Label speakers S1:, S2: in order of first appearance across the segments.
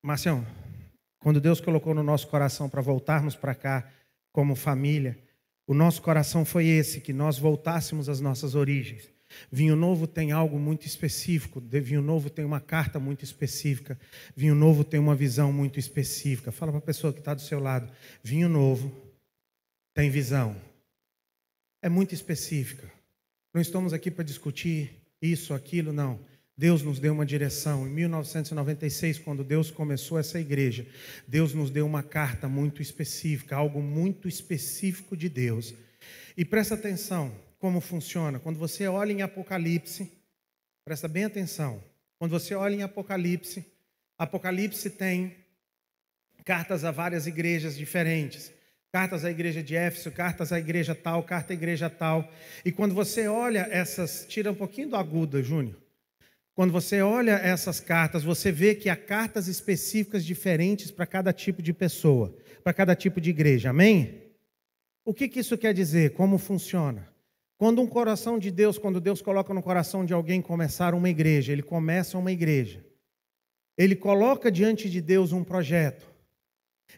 S1: Marcião, quando Deus colocou no nosso coração para voltarmos para cá como família, o nosso coração foi esse, que nós voltássemos às nossas origens. Vinho Novo tem algo muito específico, Vinho Novo tem uma carta muito específica, Vinho Novo tem uma visão muito específica. Fala para a pessoa que está do seu lado, Vinho Novo tem visão, é muito específica. Não estamos aqui para discutir isso, aquilo, não. Deus nos deu uma direção. Em 1996, quando Deus começou essa igreja, Deus nos deu uma carta muito específica, algo muito específico de Deus. E presta atenção como funciona. Quando você olha em Apocalipse, presta bem atenção. Quando você olha em Apocalipse, Apocalipse tem cartas a várias igrejas diferentes. Cartas à igreja de Éfeso, cartas à igreja tal, carta à igreja tal. E quando você olha essas... Tira um pouquinho do agudo, Júnior. Quando você olha essas cartas, você vê que há cartas específicas diferentes para cada tipo de pessoa, para cada tipo de igreja, amém? O que isso quer dizer? Como funciona? Quando um coração de Deus, quando Deus coloca no coração de alguém começar uma igreja, ele começa uma igreja, ele coloca diante de Deus um projeto,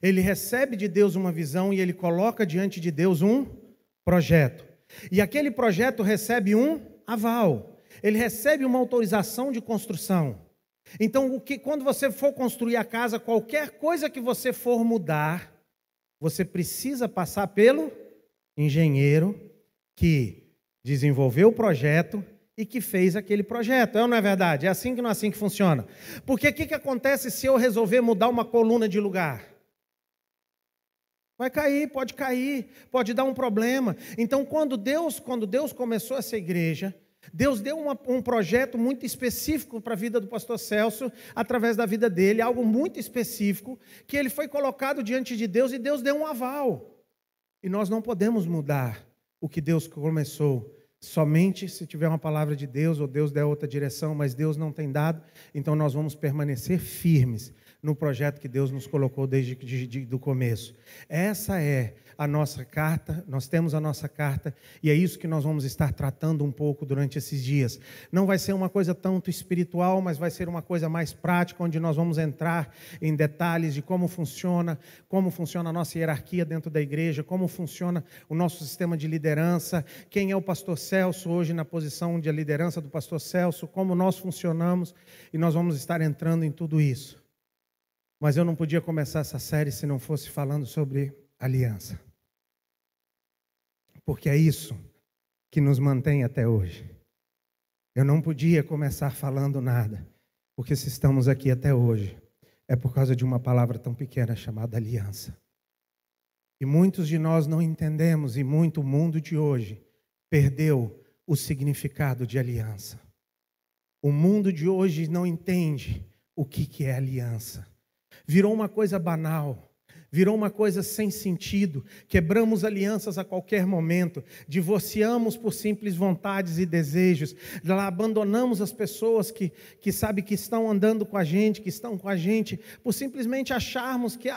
S1: ele recebe de Deus uma visão e ele coloca diante de Deus um projeto. E aquele projeto recebe um aval. Ele recebe uma autorização de construção. Então, quando você for construir a casa, qualquer coisa que você for mudar, você precisa passar pelo engenheiro que desenvolveu o projeto e que fez aquele projeto. É ou não é verdade? É assim que não é assim que funciona. Porque o que acontece se eu resolver mudar uma coluna de lugar? Vai cair, pode dar um problema. Então, quando Deus começou essa igreja, Deus deu um projeto muito específico para a vida do pastor Celso, através da vida dele, algo muito específico, que ele foi colocado diante de Deus e Deus deu um aval. E nós não podemos mudar o que Deus começou, somente se tiver uma palavra de Deus ou Deus der outra direção, mas Deus não tem dado, então nós vamos permanecer firmes no projeto que Deus nos colocou desde o começo. Essa é a nossa carta, nós temos a nossa carta, e é isso que nós vamos estar tratando um pouco durante esses dias. Não vai ser uma coisa tanto espiritual, mas vai ser uma coisa mais prática, onde nós vamos entrar em detalhes de como funciona a nossa hierarquia dentro da igreja, como funciona o nosso sistema de liderança, quem é o pastor Celso hoje na posição de liderança do pastor Celso, como nós funcionamos, e nós vamos estar entrando em tudo isso. Mas eu não podia começar essa série se não fosse falando sobre aliança. Porque é isso que nos mantém até hoje. Eu não podia começar falando nada, porque se estamos aqui até hoje, é por causa de uma palavra tão pequena chamada aliança. E muitos de nós não entendemos, e muito o mundo de hoje perdeu o significado de aliança. O mundo de hoje não entende o que é aliança. Virou uma coisa banal, virou uma coisa sem sentido. Quebramos alianças a qualquer momento, divorciamos por simples vontades e desejos, abandonamos as pessoas que estão andando com a gente, que estão com a gente, por simplesmente acharmos que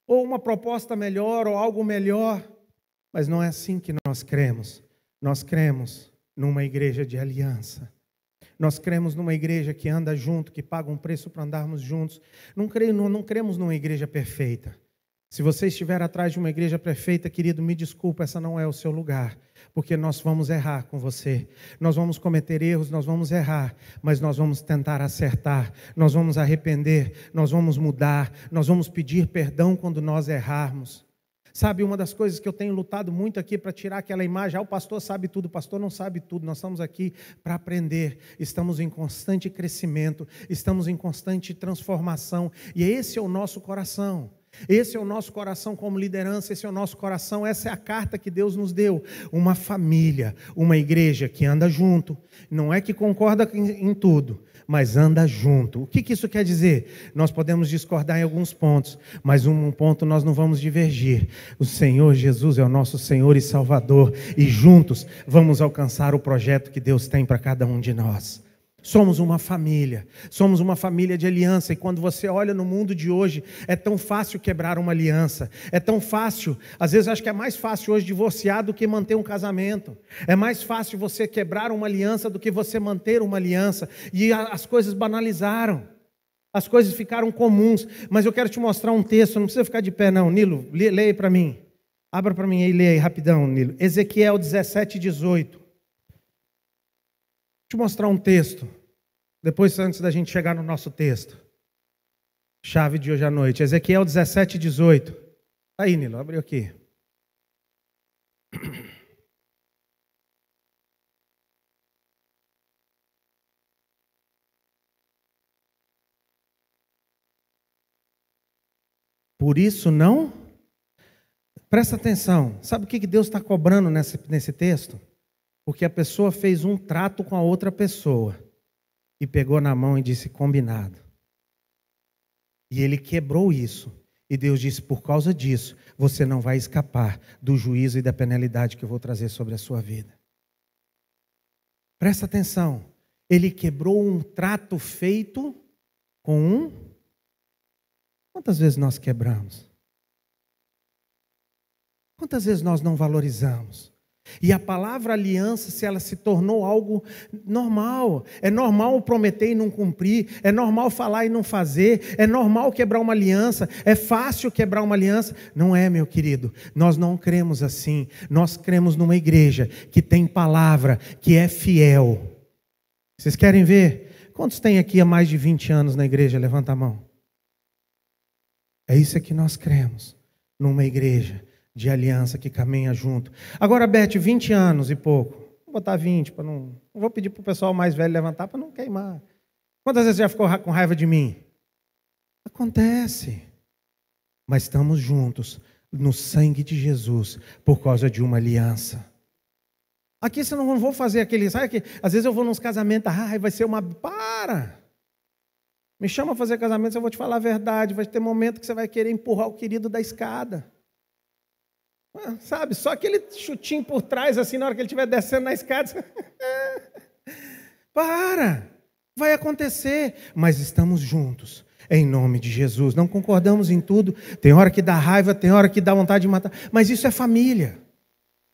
S1: ou uma proposta melhor ou algo melhor. Mas não é assim que nós cremos. Nós cremos numa igreja de aliança. Nós cremos numa igreja que anda junto, que paga um preço para andarmos juntos. Não cremos numa igreja perfeita. Se você estiver atrás de uma igreja perfeita, querido, me desculpa, essa não é o seu lugar. Porque nós vamos errar com você. Nós vamos cometer erros, nós vamos errar. Mas nós vamos tentar acertar. Nós vamos arrepender, nós vamos mudar. Nós vamos pedir perdão quando nós errarmos. Sabe, uma das coisas que eu tenho lutado muito aqui para tirar aquela imagem, o pastor sabe tudo, o pastor não sabe tudo, nós estamos aqui para aprender, estamos em constante crescimento, estamos em constante transformação, e esse é o nosso coração. Esse é o nosso coração como liderança, esse é o nosso coração, essa é a carta que Deus nos deu. Uma família, uma igreja que anda junto, não é que concorda em tudo, mas anda junto. O que isso quer dizer? Nós podemos discordar em alguns pontos, mas um ponto nós não vamos divergir. O Senhor Jesus é o nosso Senhor e Salvador, e juntos vamos alcançar o projeto que Deus tem para cada um de nós. Somos uma família de aliança, e quando você olha no mundo de hoje, é tão fácil quebrar uma aliança, é tão fácil, às vezes acho que é mais fácil hoje divorciar do que manter um casamento, é mais fácil você quebrar uma aliança do que você manter uma aliança, e as coisas banalizaram. As coisas ficaram comuns. Mas eu quero te mostrar um texto, não precisa ficar de pé não. Nilo, leia para mim. Abra para mim aí, leia aí rapidão, Nilo. Ezequiel 17, 18. Deixa eu te mostrar um texto. Depois, antes da gente chegar no nosso texto. Chave de hoje à noite. Ezequiel 17, 18. Aí, Nilo, abriu aqui. Por isso não... Presta atenção. Sabe o que Deus está cobrando nesse texto? Porque a pessoa fez um trato com a outra pessoa. E pegou na mão e disse, combinado. E ele quebrou isso. E Deus disse, por causa disso, você não vai escapar do juízo e da penalidade que eu vou trazer sobre a sua vida. Presta atenção. Ele quebrou um trato feito com um... Quantas vezes nós quebramos? Quantas vezes nós não valorizamos? E a palavra aliança, se ela se tornou algo normal. É normal prometer e não cumprir. É normal falar e não fazer. É normal quebrar uma aliança. É fácil quebrar uma aliança. Não é, meu querido. Nós não cremos assim. Nós cremos numa igreja que tem palavra, que é fiel. Vocês querem ver? Quantos tem aqui há mais de 20 anos na igreja? Levanta a mão. É isso que nós cremos. Numa igreja de aliança que caminha junto. Agora, Beth, 20 anos e pouco. Vou botar 20 para não... Não vou pedir para o pessoal mais velho levantar para não queimar. Quantas vezes já ficou com raiva de mim? Acontece. Mas estamos juntos no sangue de Jesus por causa de uma aliança. Aqui você não vou fazer aquele... Sabe que às vezes eu vou nos casamentos, vai ser uma... Para! Me chama a fazer casamento, eu vou te falar a verdade. Vai ter momento que você vai querer empurrar o querido da escada. Sabe, só aquele chutinho por trás, assim, na hora que ele estiver descendo na escada. Para! Vai acontecer. Mas estamos juntos, em nome de Jesus. Não concordamos em tudo. Tem hora que dá raiva, tem hora que dá vontade de matar. Mas isso é família.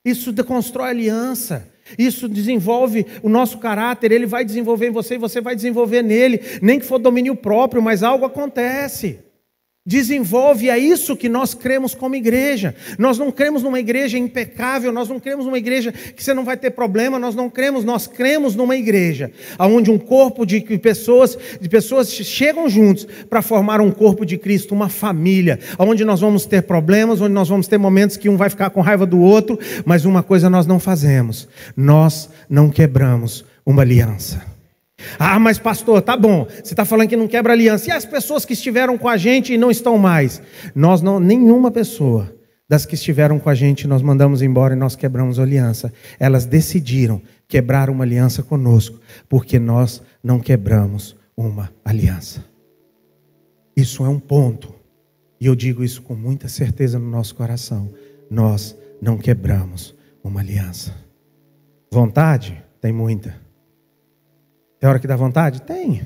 S1: Isso constrói aliança. Isso desenvolve o nosso caráter. Ele vai desenvolver em você e você vai desenvolver nele. Nem que for domínio próprio, mas algo acontece. Desenvolve, é isso que nós cremos como igreja. Nós não cremos numa igreja impecável, nós não cremos numa igreja que você não vai ter problema, nós cremos numa igreja onde um corpo de pessoas chegam juntos para formar um corpo de Cristo, uma família, onde nós vamos ter problemas, onde nós vamos ter momentos que um vai ficar com raiva do outro, mas uma coisa nós não fazemos, nós não quebramos uma aliança. Mas pastor, tá bom, você está falando que não quebra aliança. E as pessoas que estiveram com a gente e não estão mais? Nós não, nenhuma pessoa das que estiveram com a gente, nós mandamos embora e nós quebramos a aliança. Elas decidiram quebrar uma aliança conosco, porque nós não quebramos uma aliança. Isso é um ponto, e eu digo isso com muita certeza no nosso coração. Nós não quebramos uma aliança. Vontade? Tem muita. Tem hora que dá vontade? Tem.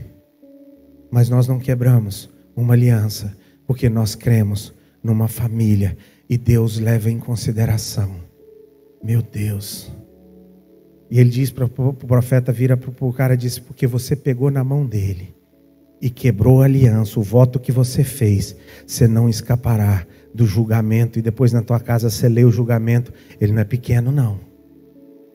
S1: Mas nós não quebramos uma aliança, porque nós cremos numa família e Deus leva em consideração. Meu Deus. E ele diz para o profeta, vira para o cara e diz, porque você pegou na mão dele e quebrou a aliança, o voto que você fez, você não escapará do julgamento. E depois na tua casa você lê o julgamento. Ele não é pequeno não.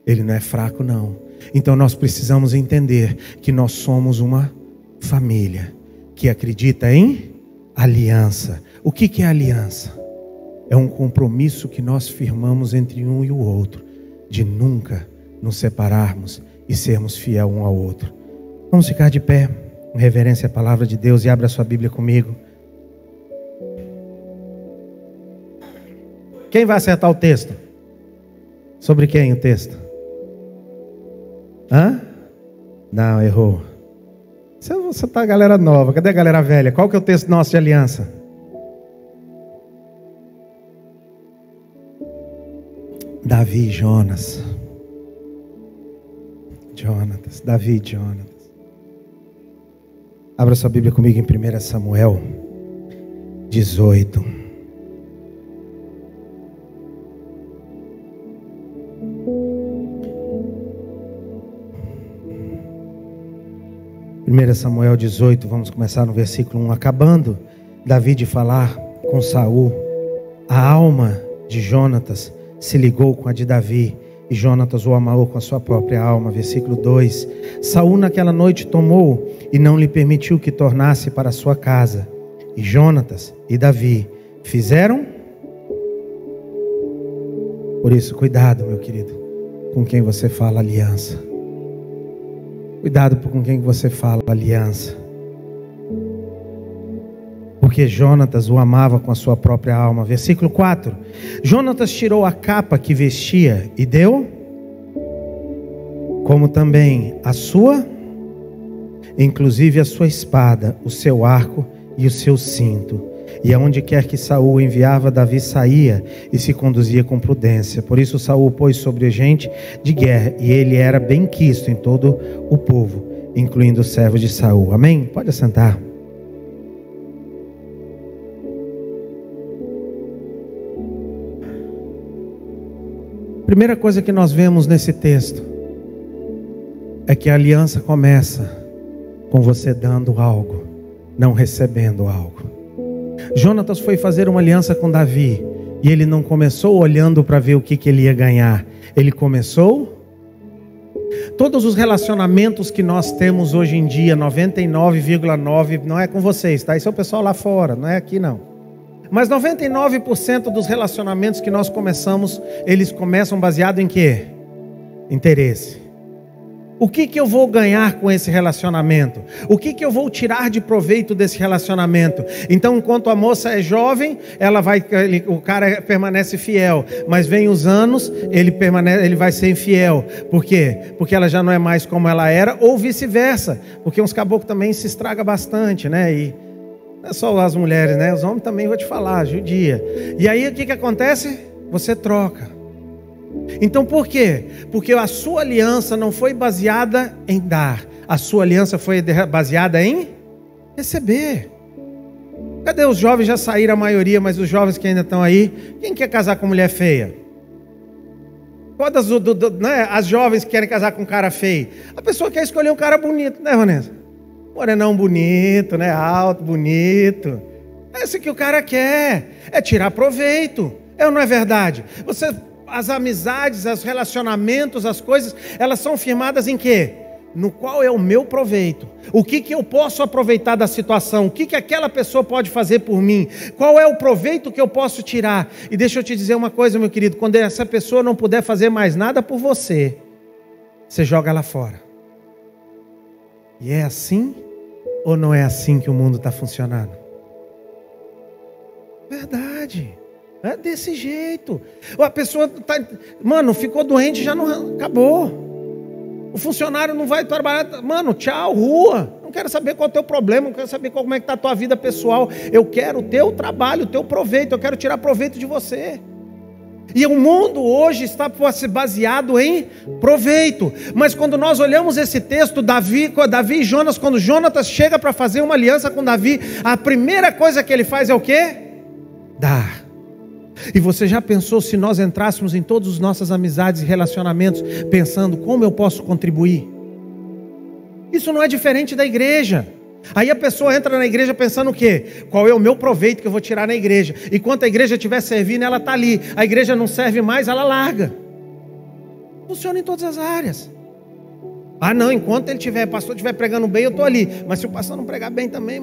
S1: Ele não é fraco não. Então nós precisamos entender que nós somos uma família que acredita em aliança. O que é aliança? É um compromisso que nós firmamos entre um e o outro, de nunca nos separarmos e sermos fiel um ao outro. Vamos ficar de pé, em reverência à palavra de Deus, e abra sua Bíblia comigo. Quem vai acertar o texto? Sobre quem o texto? Não, errou. Você tá a galera nova. Cadê a galera velha? Qual que é o texto nosso de aliança? Davi e Jonas. Davi e Jonatas. Abra sua Bíblia comigo em 1 Samuel 18. 1 Samuel 18, vamos começar no versículo 1. Acabando Davi de falar com Saul, a alma de Jonatas se ligou com a de Davi, e Jonatas o amou com a sua própria alma. Versículo 2. Saul naquela noite tomou e não lhe permitiu que tornasse para a sua casa. E Jonatas e Davi fizeram. Por isso, cuidado, meu querido, com quem você fala aliança. Cuidado com quem você fala aliança. Porque Jonatas o amava com a sua própria alma. Versículo 4. Jonatas tirou a capa que vestia e deu, como também a sua, inclusive a sua espada, o seu arco e o seu cinto. E aonde quer que Saul enviava, Davi saía e se conduzia com prudência. Por isso Saul pôs sobre a gente de guerra, e ele era bem quisto em todo o povo, incluindo os servos de Saul. Amém? Pode assentar. Primeira coisa que nós vemos nesse texto é que a aliança começa com você dando algo, não recebendo algo. Jonatas foi fazer uma aliança com Davi, e ele não começou olhando para ver o que ele ia ganhar. Ele começou. Todos os relacionamentos que nós temos hoje em dia, 99,9%, não é com vocês, tá? Isso é o pessoal lá fora, não é aqui não. Mas 99% dos relacionamentos que nós começamos, eles começam baseado em quê? Interesse. O que eu vou ganhar com esse relacionamento? O que eu vou tirar de proveito desse relacionamento? Então, enquanto a moça é jovem, o cara permanece fiel. Mas vem os anos, ele vai ser infiel. Por quê? Porque ela já não é mais como ela era, ou vice-versa. Porque uns caboclos também se estraga bastante, né? E não é só as mulheres, né? Os homens também, vou te falar, judia. E aí o que acontece? Você troca. Então por quê? Porque a sua aliança não foi baseada em dar. A sua aliança foi baseada em receber. Cadê os jovens? Já saíram a maioria, mas os jovens que ainda estão aí, quem quer casar com mulher feia? Quantas né? As jovens que querem casar com um cara feio? A pessoa quer escolher um cara bonito, né, Vanessa? Morenão bonito, né? Alto, bonito. É isso que o cara quer. É tirar proveito. É ou não é verdade? As amizades, os relacionamentos, as coisas, elas são firmadas em quê? No qual é o meu proveito. O que eu posso aproveitar da situação? O que aquela pessoa pode fazer por mim? Qual é o proveito que eu posso tirar? E deixa eu te dizer uma coisa, meu querido. Quando essa pessoa não puder fazer mais nada por você, você joga ela fora. E é assim ou não é assim que o mundo está funcionando? Verdade. É desse jeito. A pessoa ficou doente, já não acabou. O funcionário não vai trabalhar. Tchau, rua. Não quero saber qual é o teu problema, não quero saber como é que está a tua vida pessoal. Eu quero o teu trabalho, o teu proveito. Eu quero tirar proveito de você. E o mundo hoje está baseado em proveito. Mas quando nós olhamos esse texto, Davi e Jonas, quando Jonatas chega para fazer uma aliança com Davi, a primeira coisa que ele faz é o quê? Dar. E você já pensou se nós entrássemos em todas as nossas amizades e relacionamentos pensando como eu posso contribuir? Isso não é diferente da igreja. Aí a pessoa entra na igreja pensando o quê? Qual é o meu proveito que eu vou tirar na igreja? E quando a igreja estiver servindo, ela está ali. A igreja não serve mais, ela larga. Funciona em todas as áreas. Não, enquanto o pastor estiver pregando bem, eu estou ali. Mas se o pastor não pregar bem também,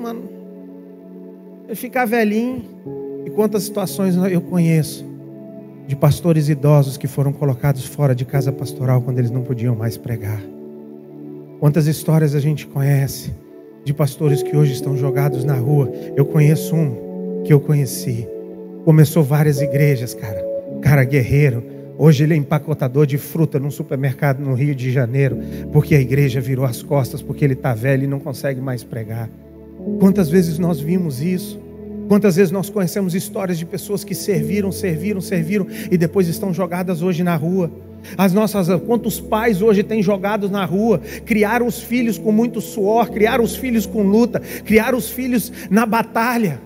S1: ele ficar velhinho. E quantas situações eu conheço de pastores idosos que foram colocados fora de casa pastoral quando eles não podiam mais pregar. Quantas histórias a gente conhece de pastores que hoje estão jogados na rua. Eu conheço um que eu conheci. Começou várias igrejas, cara guerreiro. Hoje ele é empacotador de fruta num supermercado no Rio de Janeiro, porque a igreja virou as costas, porque ele está velho e não consegue mais pregar. Quantas vezes nós vimos isso? Quantas vezes nós conhecemos histórias de pessoas que serviram e depois estão jogadas hoje na rua? Quantos pais hoje têm jogados na rua? Criaram os filhos com muito suor, criaram os filhos com luta, criaram os filhos na batalha.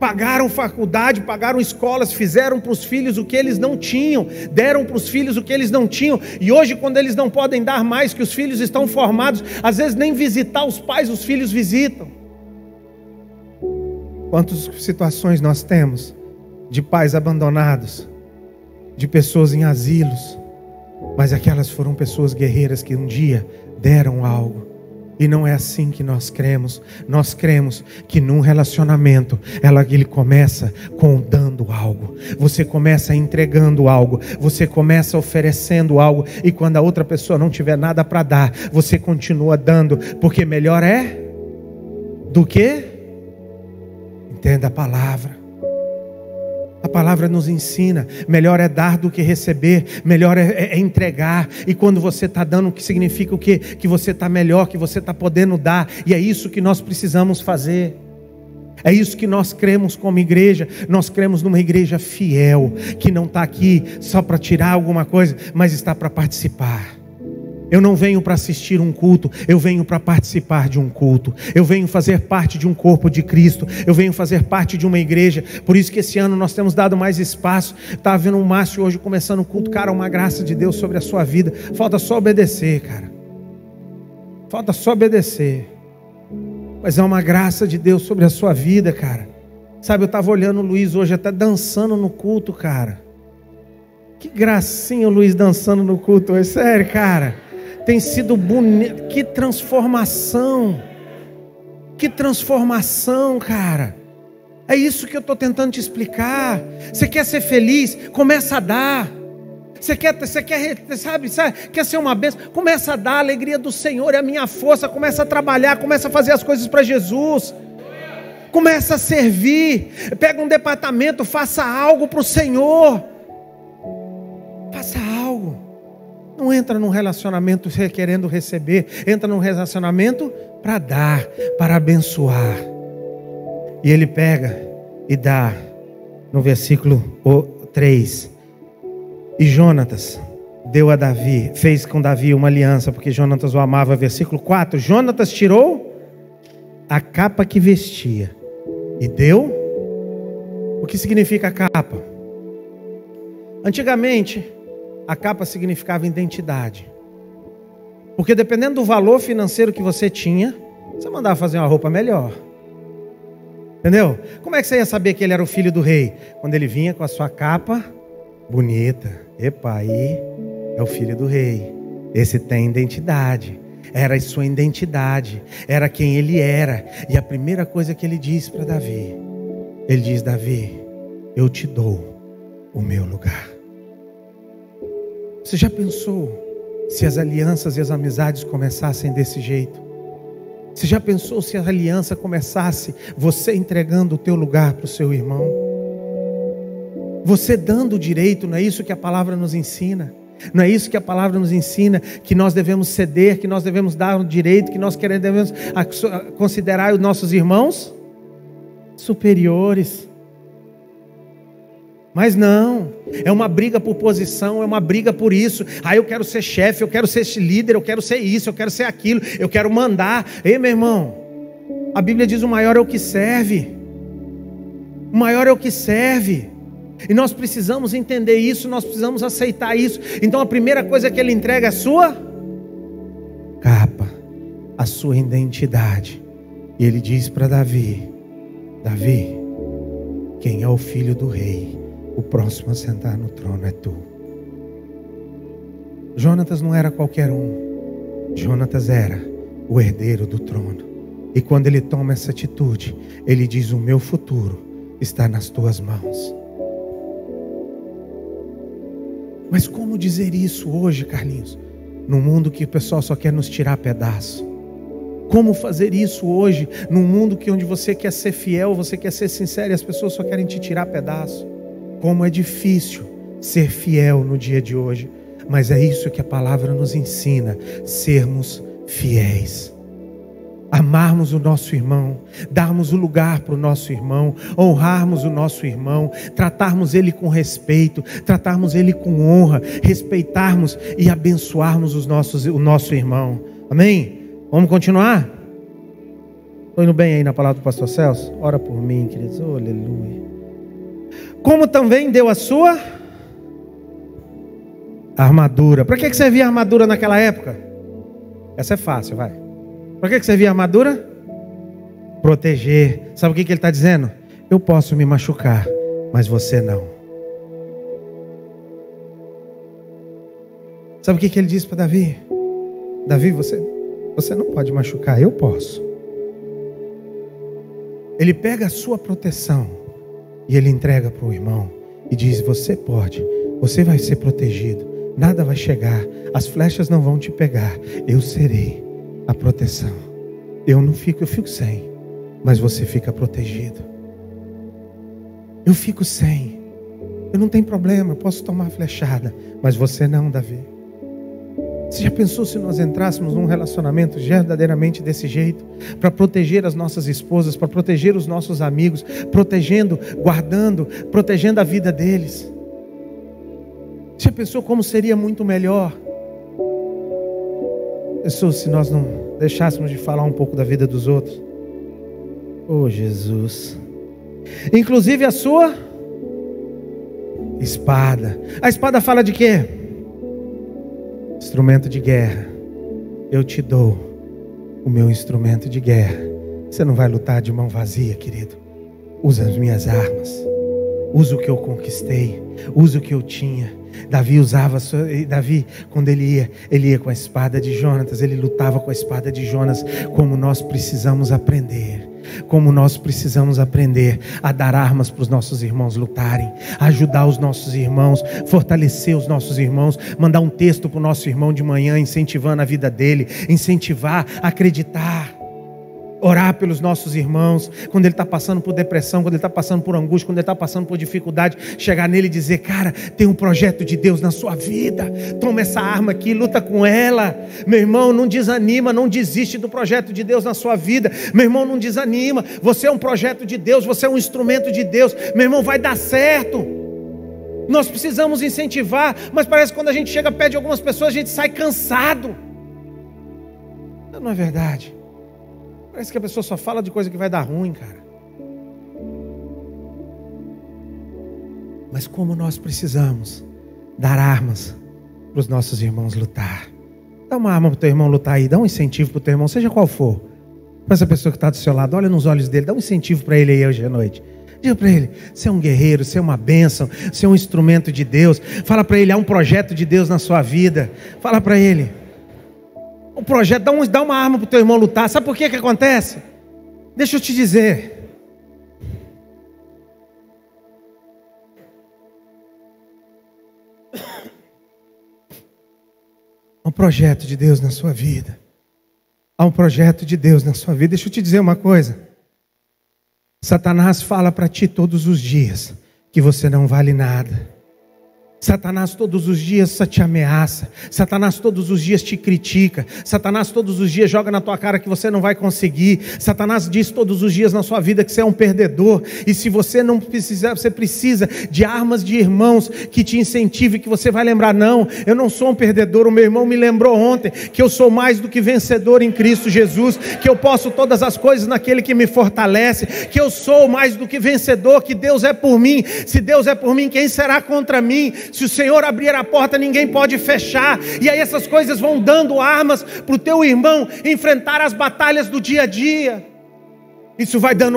S1: pagaram faculdade, pagaram escolas, fizeram para os filhos o que eles não tinham, deram para os filhos o que eles não tinham, e hoje, quando eles não podem dar mais, que os filhos estão formados, às vezes nem visitar os pais, os filhos visitam. Quantas situações nós temos de pais abandonados, de pessoas em asilos, mas aquelas foram pessoas guerreiras que um dia deram algo. E não é assim que nós cremos. Nós cremos que num relacionamento ele começa com dando algo. Você começa entregando algo. Você começa oferecendo algo. E quando a outra pessoa não tiver nada para dar, você continua dando. Porque melhor é do que? Entenda a palavra. A palavra nos ensina, melhor é dar do que receber, melhor é entregar. E quando você está dando, o que significa o quê? Que você está melhor, que você está podendo dar. E é isso que nós precisamos fazer. É isso que nós cremos como igreja. Nós cremos numa igreja fiel, que não está aqui só para tirar alguma coisa, mas está para participar. Eu não venho para assistir um culto, eu venho para participar de um culto. Eu venho fazer parte de um corpo de Cristo. Eu venho fazer parte de uma igreja. Por isso que esse ano nós temos dado mais espaço. Estava vendo o Márcio hoje começando o culto. Cara, uma graça de Deus sobre a sua vida. Falta só obedecer, cara. Falta só obedecer. Mas é uma graça de Deus sobre a sua vida, cara. Sabe, eu estava olhando o Luiz hoje até dançando no culto, cara. Que gracinha o Luiz dançando no culto hoje. Sério, cara. Tem sido bonito, que transformação, cara. É isso que eu estou tentando te explicar. Você quer ser feliz? Começa a dar. Você quer quer ser uma bênção? Começa a dar. A alegria do Senhor é a minha força. Começa a trabalhar, começa a fazer as coisas para Jesus. Começa a servir. Pega um departamento, faça algo para o Senhor. Faça algo. Não entra num relacionamento querendo receber. Entra num relacionamento para dar, para abençoar. E ele pega e dá. No versículo 3. E Jonatas deu a Davi, fez com Davi uma aliança, porque Jonatas o amava. Versículo 4. Jonatas tirou a capa que vestia e deu. O que significa a capa? Antigamente, a capa significava identidade. Porque dependendo do valor financeiro que você tinha, você mandava fazer uma roupa melhor. Entendeu? Como é que você ia saber que ele era o filho do rei? Quando ele vinha com a sua capa bonita. Epa, aí é o filho do rei. Esse tem identidade. Era a sua identidade. Era quem ele era. E a primeira coisa que ele diz para Davi, ele diz: Davi, eu te dou o meu lugar. Você já pensou se as alianças e as amizades começassem desse jeito? Você já pensou se a aliança começasse você entregando o teu lugar para o seu irmão? Você dando o direito, não é isso que a palavra nos ensina? Não é isso que a palavra nos ensina? Que nós devemos ceder, que nós devemos dar o direito, que nós devemos considerar os nossos irmãos superiores. Mas não, é uma briga por posição, é uma briga por isso. Eu quero ser chefe, eu quero ser líder, eu quero ser isso, eu quero ser aquilo, eu quero mandar. Ei, meu irmão, a Bíblia diz: o maior é o que serve. O maior é o que serve. E nós precisamos entender isso, nós precisamos aceitar isso. Então a primeira coisa que ele entrega é a sua capa, a sua identidade. E ele diz para Davi: Davi, quem é o filho do rei, o próximo a sentar no trono é tu. Jonatas não era qualquer um. Jonatas era o herdeiro do trono. E quando ele toma essa atitude, ele diz: o meu futuro está nas tuas mãos. Mas como dizer isso hoje, Carlinhos? Num mundo que o pessoal só quer nos tirar pedaço. Como fazer isso hoje, num mundo onde você quer ser fiel, você quer ser sincero e as pessoas só querem te tirar pedaço? Como é difícil ser fiel no dia de hoje. Mas é isso que a palavra nos ensina: sermos fiéis. Amarmos o nosso irmão, darmos o lugar para o nosso irmão, honrarmos o nosso irmão, tratarmos ele com respeito, tratarmos ele com honra, respeitarmos e abençoarmos o nosso irmão. Amém? Vamos continuar? Estou indo bem aí na palavra do pastor Celso? Ora por mim, queridos. Oh, aleluia. Como também deu a sua armadura. Para que servia a armadura naquela época? Essa é fácil, vai. Para que servia a armadura? Proteger. Sabe o que ele está dizendo? Eu posso me machucar, mas você não. Sabe o que ele disse para Davi? Davi, você não pode machucar, eu posso. Ele pega a sua proteção e ele entrega para o irmão e diz: você pode, você vai ser protegido, nada vai chegar, as flechas não vão te pegar, eu serei a proteção. Eu fico sem, mas você fica protegido. Eu fico sem, eu não tenho problema, eu posso tomar flechada, mas você não, Davi. Você já pensou se nós entrássemos num relacionamento verdadeiramente desse jeito? Para proteger as nossas esposas, para proteger os nossos amigos, protegendo, guardando, protegendo a vida deles. Você já pensou como seria muito melhor? Pensou se nós não deixássemos de falar um pouco da vida dos outros? Oh, Jesus. Inclusive a sua espada. A espada fala de quê? Instrumento de guerra. Eu te dou o meu instrumento de guerra. Você não vai lutar de mão vazia, querido. Usa as minhas armas. Usa o que eu conquistei. Usa o que eu tinha. Davi, quando ele ia com a espada de Jonatas. Ele lutava com a espada de Jonas. Como nós precisamos aprender. Como nós precisamos aprender a dar armas para os nossos irmãos lutarem, ajudar os nossos irmãos, fortalecer os nossos irmãos, mandar um texto para o nosso irmão de manhã, incentivando a vida dele, incentivar, acreditar, orar pelos nossos irmãos, quando ele está passando por depressão, quando ele está passando por angústia, quando ele está passando por dificuldade, chegar nele e dizer: cara, tem um projeto de Deus na sua vida, toma essa arma aqui, luta com ela. Meu irmão, não desanima, não desiste do projeto de Deus na sua vida. Meu irmão, não desanima, você é um projeto de Deus, você é um instrumento de Deus. Meu irmão, vai dar certo. Nós precisamos incentivar, mas parece que quando a gente chega perto de algumas pessoas, a gente sai cansado. Não é verdade? Parece que a pessoa só fala de coisa que vai dar ruim, cara. Mas como nós precisamos dar armas para os nossos irmãos lutar. Dá uma arma para o teu irmão lutar aí, dá um incentivo para o teu irmão, seja qual for. Para essa pessoa que está do seu lado, olha nos olhos dele, dá um incentivo para ele aí hoje à noite. Diga para ele: você é um guerreiro, você é uma bênção, você é um instrumento de Deus. Fala para ele: há um projeto de Deus na sua vida. Fala para ele. O projeto, dá uma arma para o teu irmão lutar. Sabe por que acontece? Deixa eu te dizer. Há um projeto de Deus na sua vida. Há um projeto de Deus na sua vida. Deixa eu te dizer uma coisa. Satanás fala para ti todos os dias que você não vale nada. Satanás todos os dias te ameaça. Satanás todos os dias te critica. Satanás todos os dias joga na tua cara que você não vai conseguir. Satanás diz todos os dias na sua vida que você é um perdedor. E se você não precisar, você precisa de armas de irmãos que te incentive, que você vai lembrar: não, eu não sou um perdedor. O meu irmão me lembrou ontem que eu sou mais do que vencedor em Cristo Jesus, que eu posso todas as coisas naquele que me fortalece, que eu sou mais do que vencedor, que Deus é por mim. Se Deus é por mim, quem será contra mim? Se o Senhor abrir a porta, ninguém pode fechar. E aí essas coisas vão dando armas para o teu irmão enfrentar as batalhas do dia a dia. Isso vai dando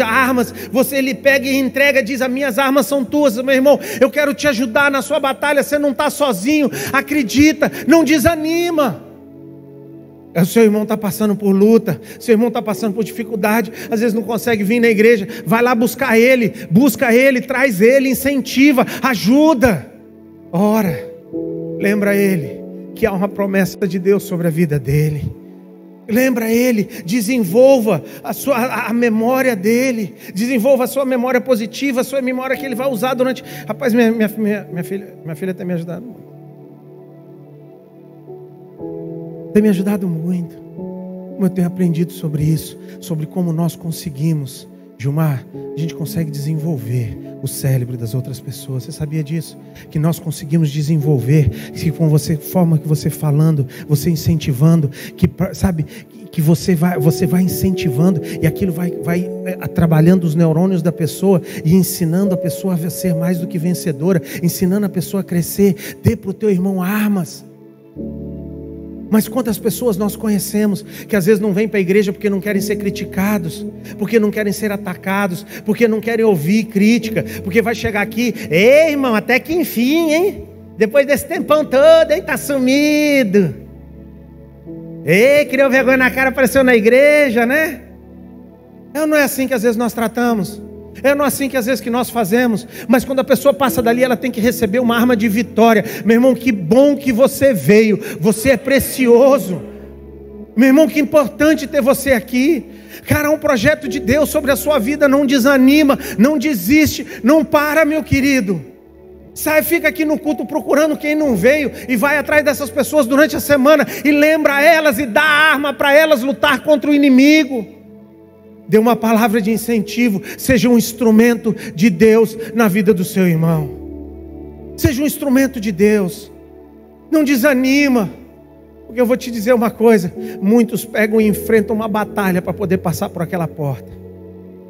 S1: armas. Ele pega e entrega, diz: as minhas armas são tuas. Meu irmão, eu quero te ajudar na sua batalha. Você não está sozinho. Acredita, não desanima. O seu irmão está passando por luta, seu irmão está passando por dificuldade, às vezes não consegue vir na igreja. Vai lá busca ele, traz ele, incentiva, ajuda, ora, lembra ele que há uma promessa de Deus sobre a vida dele. Lembra ele, desenvolva a memória dele, desenvolva a sua memória positiva, a sua memória que ele vai usar durante... Rapaz, minha filha tem me ajudado muito. Tem me ajudado muito. Como eu tenho aprendido sobre isso, sobre como nós conseguimos Gilmar, a gente consegue desenvolver o cérebro das outras pessoas. Você sabia disso? Que nós conseguimos desenvolver, que com você, forma que você falando, você incentivando, que sabe, que você vai incentivando e aquilo vai trabalhando os neurônios da pessoa e ensinando a pessoa a ser mais do que vencedora, ensinando a pessoa a crescer. Dê para o teu irmão armas. Mas quantas pessoas nós conhecemos que às vezes não vêm para a igreja porque não querem ser criticados, porque não querem ser atacados, porque não querem ouvir crítica, porque vai chegar aqui, ei irmão, até que enfim, hein? Depois desse tempão todo, hein? Tá sumido. Ei, criou vergonha na cara, apareceu na igreja, né? Não é assim que às vezes nós tratamos. Não é assim que às vezes que nós fazemos. Mas quando a pessoa passa dali, ela tem que receber uma arma de vitória. Meu irmão, que bom que você veio. Você é precioso. Meu irmão, que importante ter você aqui. Cara, um projeto de Deus sobre a sua vida. Não desanima, não desiste, não para, meu querido. Sai, fica aqui no culto procurando quem não veio e vai atrás dessas pessoas durante a semana e lembra elas e dá arma para elas lutar contra o inimigo. Dê uma palavra de incentivo. Seja um instrumento de Deus na vida do seu irmão. Seja um instrumento de Deus. Não desanima. Porque eu vou te dizer uma coisa. Muitos pegam e enfrentam uma batalha para poder passar por aquela porta.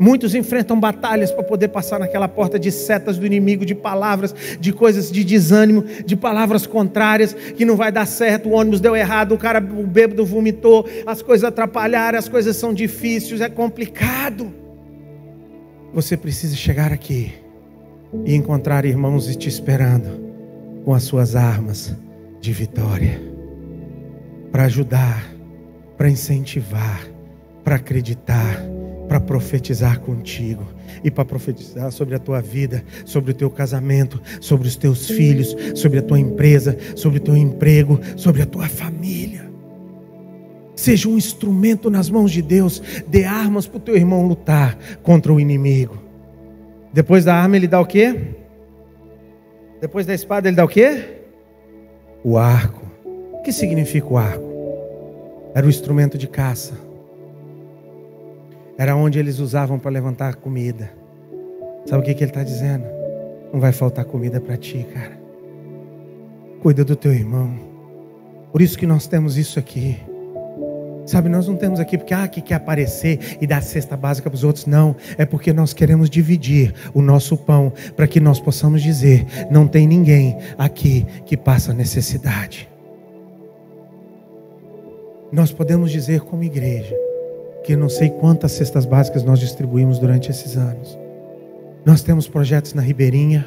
S1: Muitos enfrentam batalhas para poder passar naquela porta de setas do inimigo, de palavras, de coisas de desânimo, de palavras contrárias, que não vai dar certo, o ônibus deu errado, o bêbado vomitou, as coisas atrapalharam, as coisas são difíceis, é complicado. Você precisa chegar aqui e encontrar irmãos te esperando com as suas armas de vitória, para ajudar, para incentivar, para acreditar, para profetizar contigo e para profetizar sobre a tua vida, sobre o teu casamento, sobre os teus filhos, sobre a tua empresa, sobre o teu emprego, sobre a tua família. Seja um instrumento nas mãos de Deus. Dê armas para o teu irmão lutar contra o inimigo. Depois da arma ele dá o quê? Depois da espada ele dá o quê? O arco. O que significa o arco? Era o instrumento de caça. Era onde eles usavam para levantar comida. Sabe o que ele está dizendo? Não vai faltar comida para ti, cara. Cuida do teu irmão. Por isso que nós temos isso aqui. Sabe, nós não temos aqui porque que quer aparecer e dar cesta básica para os outros. Não, é porque nós queremos dividir o nosso pão para que nós possamos dizer, não tem ninguém aqui que passa necessidade. Nós podemos dizer como igreja, que não sei quantas cestas básicas nós distribuímos durante esses anos. Nós temos projetos na Ribeirinha,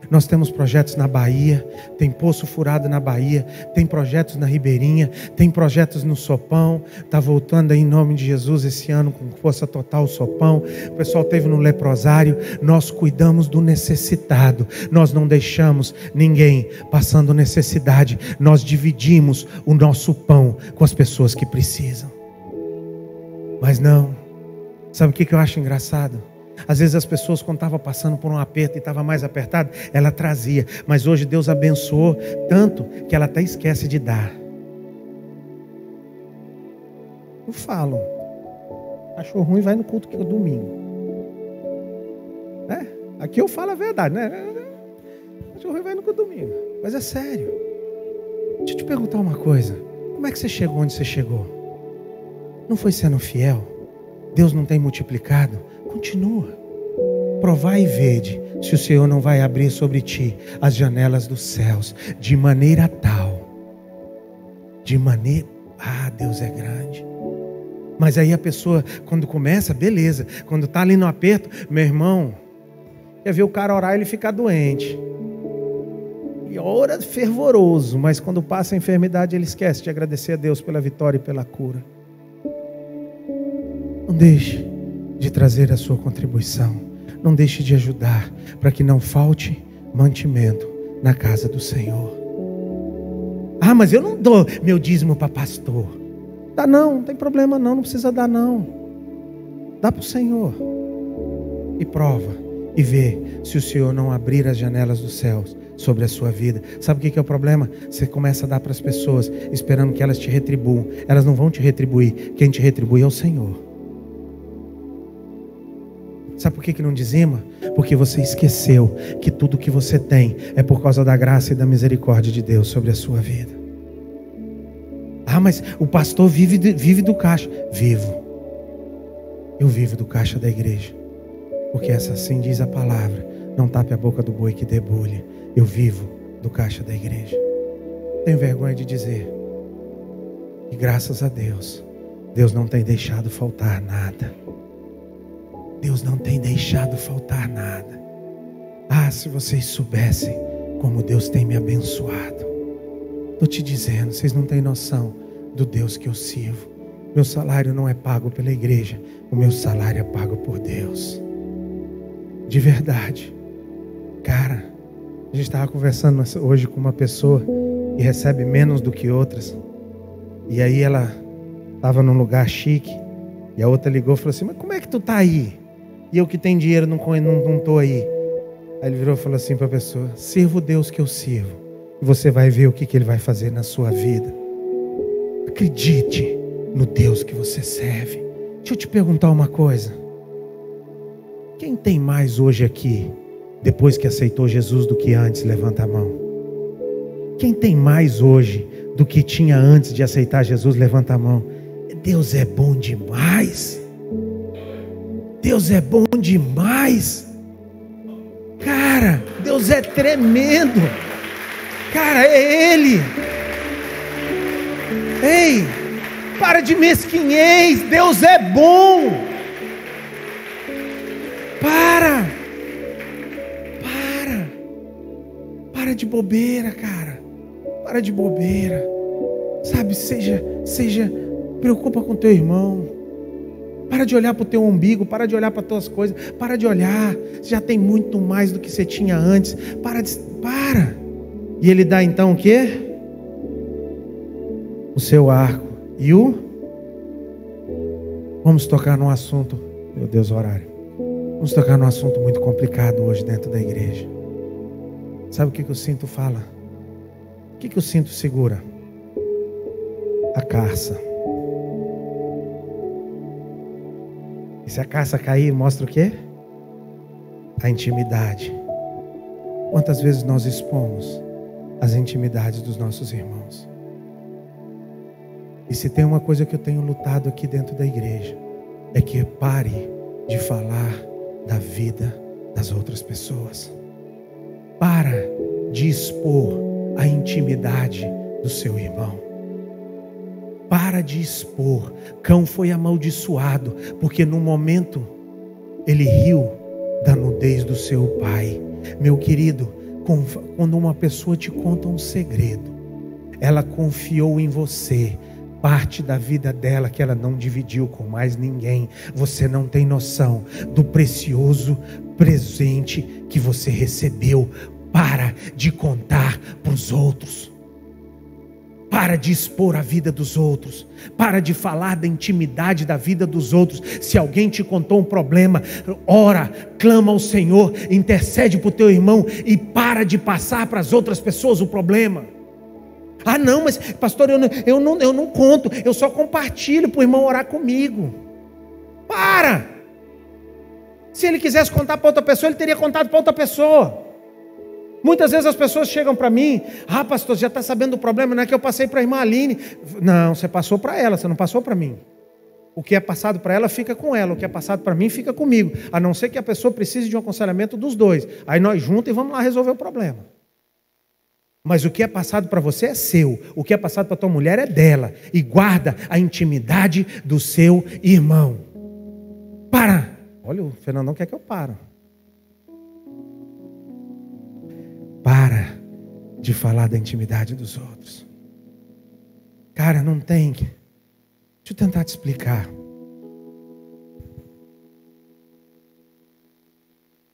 S1: nós temos projetos na Bahia, tem Poço Furado na Bahia, tem projetos na Ribeirinha, tem projetos no Sopão, está voltando aí em nome de Jesus esse ano com força total o Sopão, o pessoal teve no leprosário. Nós cuidamos do necessitado, nós não deixamos ninguém passando necessidade, nós dividimos o nosso pão com as pessoas que precisam. Mas não, sabe o que eu acho engraçado? Às vezes as pessoas quando estavam passando por um aperto e estava mais apertado, ela trazia. Mas hoje Deus abençoou tanto que ela até esquece de dar. Eu falo, achou ruim, vai no culto que é domingo. Aqui eu falo a verdade, né? Achou ruim, vai no culto domingo. Mas é sério. Deixa eu te perguntar uma coisa. Como é que você chegou onde você chegou? Não foi sendo fiel? Deus não tem multiplicado? Continua. Provai e vede se o Senhor não vai abrir sobre ti as janelas dos céus de maneira tal. Deus é grande. Mas aí a pessoa, quando começa, beleza. Quando está ali no aperto, meu irmão, quer ver o cara orar e ele ficar doente. E ora fervoroso, mas quando passa a enfermidade ele esquece de agradecer a Deus pela vitória e pela cura. Não deixe de trazer a sua contribuição. Não deixe de ajudar para que não falte mantimento na casa do Senhor. Mas eu não dou meu dízimo para pastor. Dá não tem problema não precisa dar não. Dá para o Senhor. E prova e vê se o Senhor não abrir as janelas dos céus sobre a sua vida. Sabe o que é o problema? Você começa a dar para as pessoas esperando que elas te retribuam. Elas não vão te retribuir. Quem te retribui é o Senhor. Sabe por que não dizima? Porque você esqueceu que tudo que você tem é por causa da graça e da misericórdia de Deus sobre a sua vida. Ah, mas o pastor vive do caixa. Vivo. Eu vivo do caixa da igreja. Porque assim diz a palavra: não tape a boca do boi que debulha. Eu vivo do caixa da igreja. Tenho vergonha de dizer que graças a Deus, Deus não tem deixado faltar nada. Deus não tem deixado faltar nada. Ah, se vocês soubessem como Deus tem me abençoado. Estou te dizendo, vocês não têm noção do Deus que eu sirvo. Meu salário não é pago pela igreja, o meu salário é pago por Deus. De verdade. Cara, a gente estava conversando hoje com uma pessoa que recebe menos do que outras. E aí ela estava num lugar chique. E a outra ligou e falou assim: mas como é que tu tá aí? E eu que tenho dinheiro não estou aí. Aí ele virou e falou assim para a pessoa: sirva o Deus que eu sirvo. E você vai ver o que Ele vai fazer na sua vida. Acredite no Deus que você serve. Deixa eu te perguntar uma coisa. Quem tem mais hoje aqui, depois que aceitou Jesus, do que antes? Levanta a mão. Quem tem mais hoje do que tinha antes de aceitar Jesus? Levanta a mão. Deus é bom demais. Deus é bom demais. Cara, Deus é tremendo. Cara, é Ele. Ei, para de mesquinhez. Deus é bom. Para de bobeira, cara. Para de bobeira. Sabe, preocupa com teu irmão. Para de olhar para o teu umbigo, para de olhar para as tuas coisas, para de olhar, você já tem muito mais do que você tinha antes. Para. E Ele dá então o quê? O seu arco. E vamos tocar num assunto, meu Deus, o horário. Vamos tocar num assunto muito complicado hoje dentro da igreja. Sabe o que o cinto fala? O que o cinto segura? A carça. E se a carça cair, mostra o quê? A intimidade. Quantas vezes nós expomos as intimidades dos nossos irmãos? E se tem uma coisa que eu tenho lutado aqui dentro da igreja, é que pare de falar da vida das outras pessoas. Para de expor a intimidade do seu irmão. Para de expor. Cão foi amaldiçoado porque no momento ele riu da nudez do seu pai. Meu querido, quando uma pessoa te conta um segredo, ela confiou em você parte da vida dela que ela não dividiu com mais ninguém. Você não tem noção do precioso presente que você recebeu. Para de contar para os outros. Para de expor a vida dos outros. Para de falar da intimidade da vida dos outros. Se alguém te contou um problema, ora, clama ao Senhor, intercede para o teu irmão e para de passar para as outras pessoas o problema. Ah não, mas pastor, eu não conto, eu só compartilho para o irmão orar comigo. Para! Se ele quisesse contar para outra pessoa, ele teria contado para outra pessoa. Muitas vezes as pessoas chegam para mim: ah pastor, já está sabendo do problema, não é que eu passei para a irmã Aline. Não, você passou para ela, você não passou para mim. O que é passado para ela fica com ela, o que é passado para mim fica comigo. A não ser que a pessoa precise de um aconselhamento dos dois. Aí nós juntos e vamos lá resolver o problema. Mas o que é passado para você é seu, o que é passado para tua mulher é dela. E guarda a intimidade do seu irmão. Para! Olha, o Fernandão quer que eu pare. Para de falar da intimidade dos outros. Cara, não tem. Deixa eu tentar te explicar.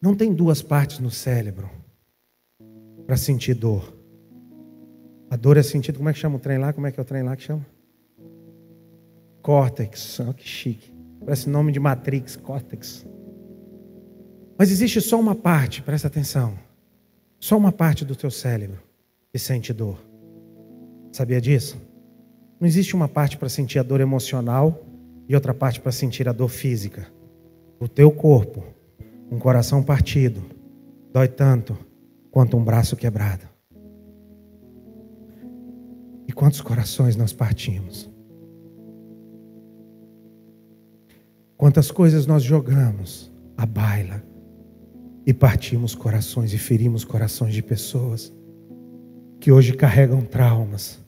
S1: Não tem duas partes no cérebro para sentir dor. A dor é sentido, como é que chama o trem lá? Como é que é o trem lá que chama? Córtex. Oh, que chique. Parece nome de Matrix, córtex. Mas existe só uma parte, presta atenção. Só uma parte do teu cérebro que sente dor. Sabia disso? Não existe uma parte para sentir a dor emocional e outra parte para sentir a dor física. O teu corpo Um coração partido dói tanto quanto um braço quebrado. E quantos corações nós partimos? Quantas coisas nós jogamos à baila e partimos corações e ferimos corações de pessoas que hoje carregam traumas,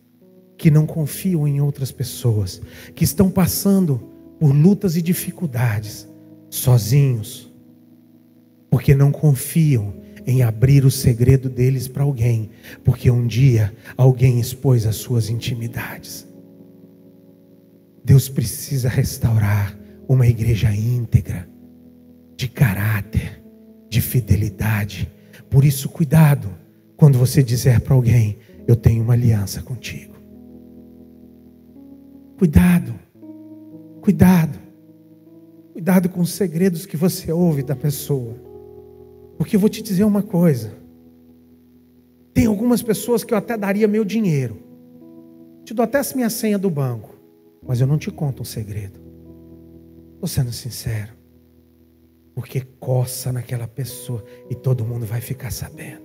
S1: que não confiam em outras pessoas, que estão passando por lutas e dificuldades sozinhos, porque não confiam em abrir o segredo deles para alguém, porque um dia alguém expôs as suas intimidades. Deus precisa restaurar uma igreja íntegra, de caráter, de fidelidade. Por isso, cuidado quando você dizer para alguém: eu tenho uma aliança contigo. Cuidado, cuidado, cuidado com os segredos que você ouve da pessoa. Porque eu vou te dizer uma coisa: tem algumas pessoas que eu até daria meu dinheiro, te dou até a minha senha do banco, mas eu não te conto um segredo. Estou sendo sincero, porque coça naquela pessoa e todo mundo vai ficar sabendo.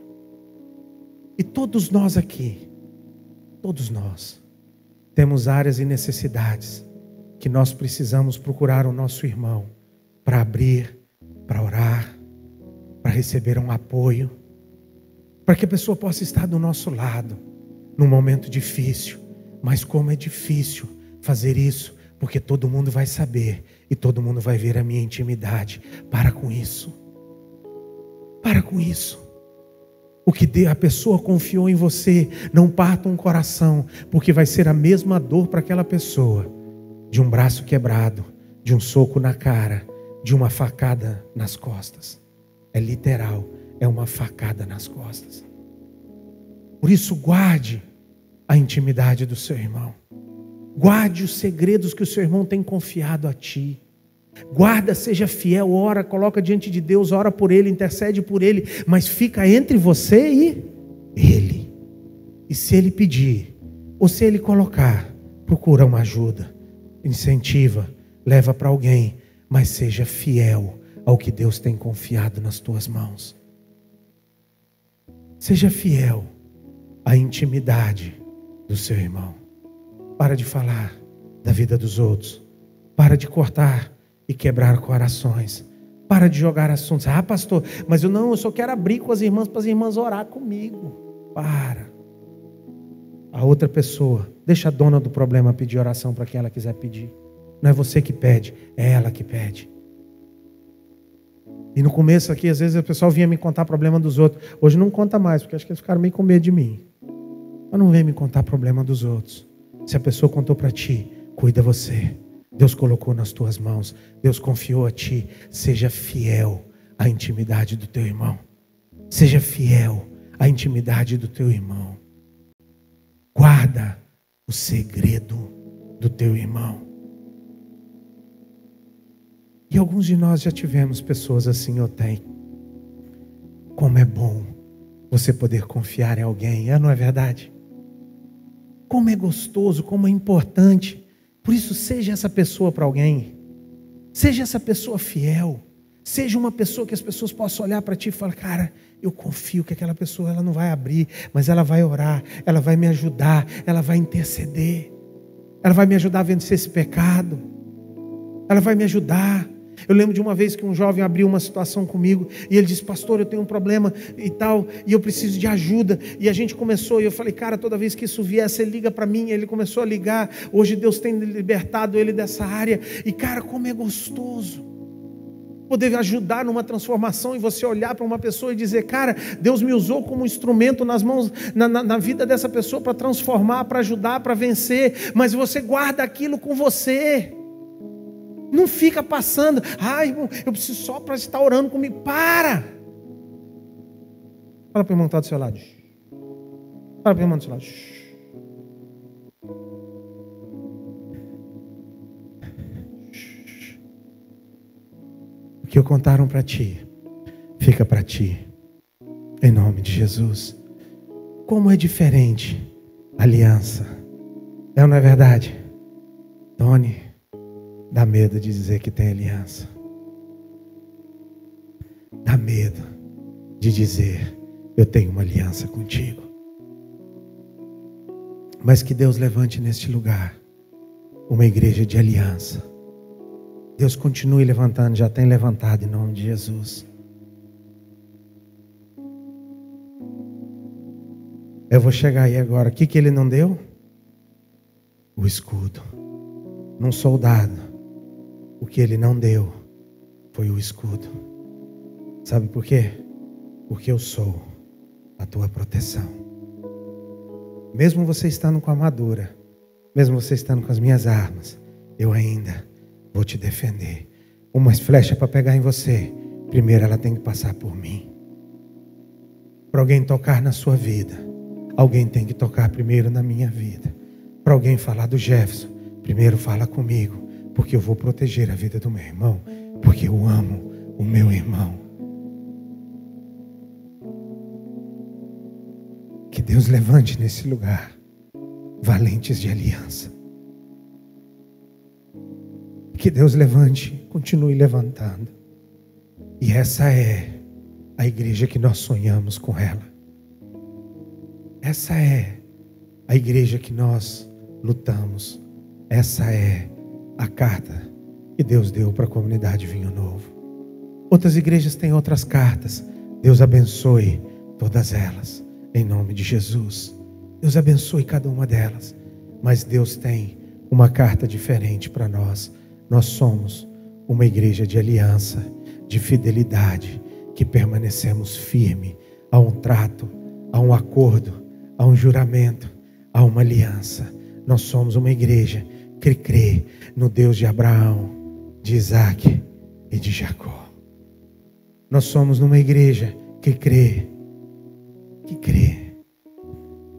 S1: E todos nós aqui, todos nós, temos áreas e necessidades que nós precisamos procurar o nosso irmão para abrir, para orar, para receber um apoio, para que a pessoa possa estar do nosso lado num momento difícil. Mas como é difícil fazer isso, porque todo mundo vai saber e todo mundo vai ver a minha intimidade. Para com isso. Para com isso. O que a pessoa confiou em você, não parta um coração, porque vai ser a mesma dor para aquela pessoa, de um braço quebrado, de um soco na cara, de uma facada nas costas. É literal, é uma facada nas costas. Por isso, guarde a intimidade do seu irmão. Guarde os segredos que o seu irmão tem confiado a ti. Guarda, seja fiel, ora, coloca diante de Deus, ora por ele, intercede por ele, mas fica entre você e ele. E se ele pedir, ou se ele colocar, procura uma ajuda, incentiva, leva para alguém, mas seja fiel ao que Deus tem confiado nas tuas mãos. Seja fiel à intimidade do seu irmão. Para de falar da vida dos outros. Para de cortar e quebrar corações. Para de jogar assuntos. Ah, pastor, mas eu só quero abrir com as irmãs para as irmãs orar comigo. Para. A outra pessoa, deixa a dona do problema pedir oração para quem ela quiser pedir. Não é você que pede, é ela que pede. E no começo aqui, às vezes o pessoal vinha me contar problema dos outros. Hoje não conta mais, porque acho que eles ficaram meio com medo de mim. Mas não vem me contar problema dos outros. Se a pessoa contou para ti, cuida você. Deus colocou nas tuas mãos. Deus confiou a ti. Seja fiel à intimidade do teu irmão. Seja fiel à intimidade do teu irmão. Guarda o segredo do teu irmão. E alguns de nós já tivemos pessoas assim, ou tem. Como é bom você poder confiar em alguém, não é verdade? Como é gostoso, como é importante. Por isso, seja essa pessoa para alguém. Seja essa pessoa fiel. Seja uma pessoa que as pessoas possam olhar para ti e falar: cara, eu confio que aquela pessoa ela não vai abrir, mas ela vai orar, ela vai me ajudar, ela vai interceder. Ela vai me ajudar a vencer esse pecado. Ela vai me ajudar. Eu lembro de uma vez que um jovem abriu uma situação comigo e ele disse: pastor, eu tenho um problema e tal, e eu preciso de ajuda. E a gente começou, e eu falei: cara, toda vez que isso vier, você liga para mim. Ele começou a ligar. Hoje Deus tem libertado ele dessa área. E cara, como é gostoso poder ajudar numa transformação e você olhar para uma pessoa e dizer: cara, Deus me usou como instrumento nas mãos, na vida dessa pessoa para transformar, para ajudar, para vencer. Mas você guarda aquilo com você. Não fica passando: irmão, eu preciso só para estar orando comigo. Para! Fala para o irmão que está do seu lado. Fala para o irmão do seu lado. O que contaram para ti, fica para ti. Em nome de Jesus. Como é diferente a aliança. Não é verdade? Tony, dá medo de dizer que tem aliança. medo de dizer: eu tenho uma aliança contigo. Mas que Deus levante neste lugar uma igreja de aliança. Deus continue levantando, já tem levantado em nome de Jesus. Eu vou chegar aí agora. O que ele não deu? O escudo. Num soldado, o que ele não deu foi o escudo. Sabe por quê? Porque eu sou a tua proteção. Mesmo você estando com a armadura, mesmo você estando com as minhas armas, eu ainda vou te defender. Uma flecha para pegar em você, primeiro ela tem que passar por mim. Para alguém tocar na sua vida, alguém tem que tocar primeiro na minha vida. Para alguém falar do Jefferson, primeiro fala comigo, porque eu vou proteger a vida do meu irmão, porque eu amo o meu irmão. Que Deus levante nesse lugar valentes de aliança. Que Deus levante, continue levantando. E essa é a igreja que nós sonhamos com ela. Essa é a igreja que nós lutamos. Essa é a carta que Deus deu para a comunidade Vinho Novo. Outras igrejas têm outras cartas. Deus abençoe todas elas, em nome de Jesus. Deus abençoe cada uma delas. Mas Deus tem uma carta diferente para nós. Nós somos uma igreja de aliança, de fidelidade, que permanecemos firme a um trato, a um acordo, a um juramento, a uma aliança. Nós somos uma igreja que crê no Deus de Abraão, de Isaac e de Jacó. Nós somos uma igreja que crê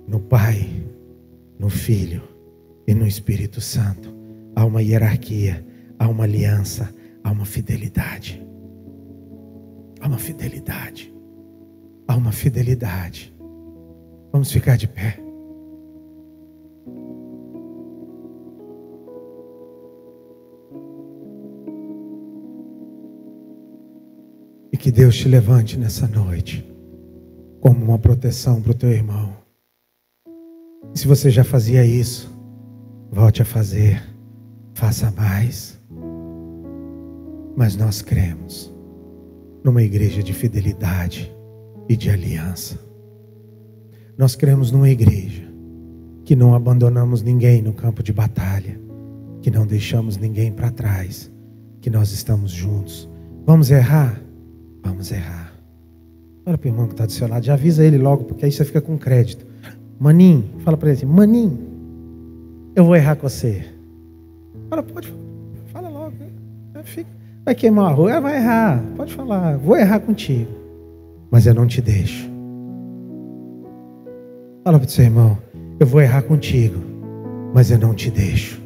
S1: no Pai, no Filho e no Espírito Santo. Há uma hierarquia, há uma aliança, há uma fidelidade. Há uma fidelidade. Há uma fidelidade. Vamos ficar de pé. E que Deus te levante nessa noite como uma proteção para o teu irmão. E se você já fazia isso, volte a fazer. Faça mais. Mas nós cremos numa igreja de fidelidade e de aliança. Nós cremos numa igreja que não abandonamos ninguém no campo de batalha, que não deixamos ninguém para trás, que nós estamos juntos. Vamos errar? Vamos errar. Olha para o irmão que está do seu lado, já avisa ele logo, porque aí você fica com crédito. Maninho, fala para ele assim: Maninho, eu vou errar com você. Fala, pode, fala logo. Vai queimar o arroz, vai errar. Pode falar, vou errar contigo, mas eu não te deixo. Fala para o seu irmão: eu vou errar contigo, mas eu não te deixo.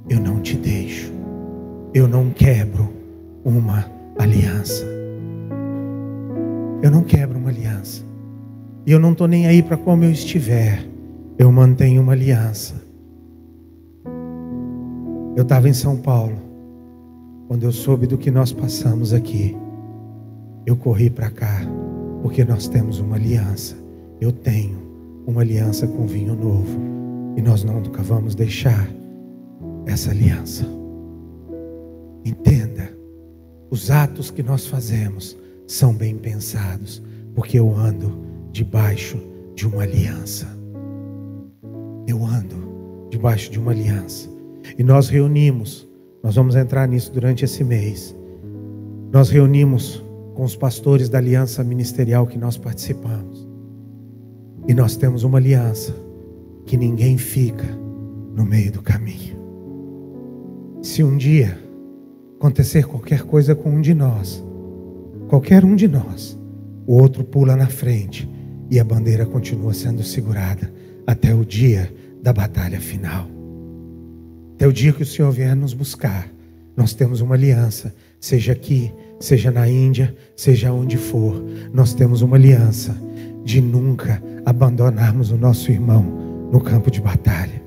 S1: Eu não te deixo. Eu não quebro uma aliança. Eu não quebro uma aliança. E eu não estou nem aí para como eu estiver. Eu mantenho uma aliança. Eu estava em São Paulo. Quando eu soube do que nós passamos aqui, eu corri para cá, porque nós temos uma aliança. Eu tenho uma aliança com Vinho Novo. E nós nunca vamos deixar essa aliança. Entenda. Os atos que nós fazemos são bem pensados, porque eu ando debaixo de uma aliança. Eu ando debaixo de uma aliança. E nós reunimos, nós vamos entrar nisso durante esse mês. Nós reunimos com os pastores da aliança ministerial que nós participamos. E nós temos uma aliança que ninguém fica no meio do caminho. Se um dia acontecer qualquer coisa com um de nós, qualquer um de nós, o outro pula na frente e a bandeira continua sendo segurada até o dia da batalha final. Até o dia que o Senhor vier nos buscar. Nós temos uma aliança, seja aqui, seja na Índia, seja onde for. Nós temos uma aliança de nunca abandonarmos o nosso irmão no campo de batalha.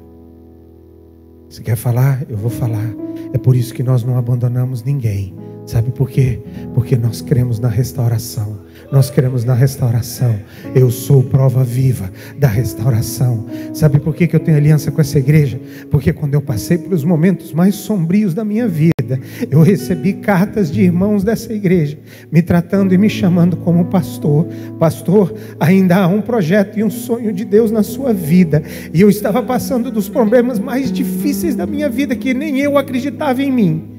S1: Você quer falar? Eu vou falar. É por isso que nós não abandonamos ninguém. Sabe por quê? Porque nós cremos na restauração. Nós cremos na restauração. Eu sou prova viva da restauração. Sabe por que eu tenho aliança com essa igreja? Porque quando eu passei pelos momentos mais sombrios da minha vida, eu recebi cartas de irmãos dessa igreja, me tratando e me chamando como pastor. Pastor, ainda há um projeto e um sonho de Deus na sua vida. E eu estava passando dos problemas mais difíceis da minha vida, que nem eu acreditava em mim.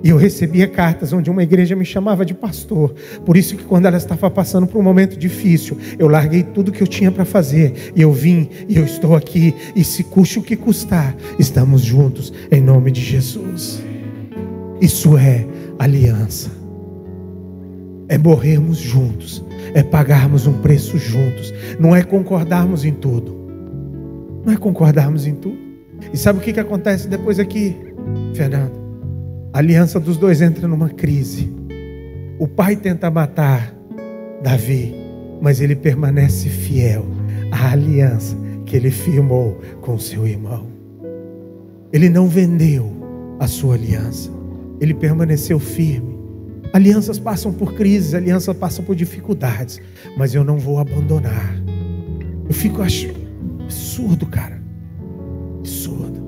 S1: E eu recebia cartas onde uma igreja me chamava de pastor. Por isso que quando ela estava passando por um momento difícil, eu larguei tudo que eu tinha para fazer. E eu vim, e eu estou aqui. E se custe o que custar, estamos juntos em nome de Jesus. Isso é aliança. É morrermos juntos. É pagarmos um preço juntos. Não é concordarmos em tudo. Não é concordarmos em tudo. E sabe o que acontece depois aqui, Fernando? A aliança dos dois entra numa crise. O pai tenta matar Davi, mas ele permanece fiel à aliança que ele firmou com seu irmão. Ele não vendeu a sua aliança. Ele permaneceu firme. Alianças passam por crises, alianças passam por dificuldades, mas eu não vou abandonar. Acho absurdo, cara. Absurdo.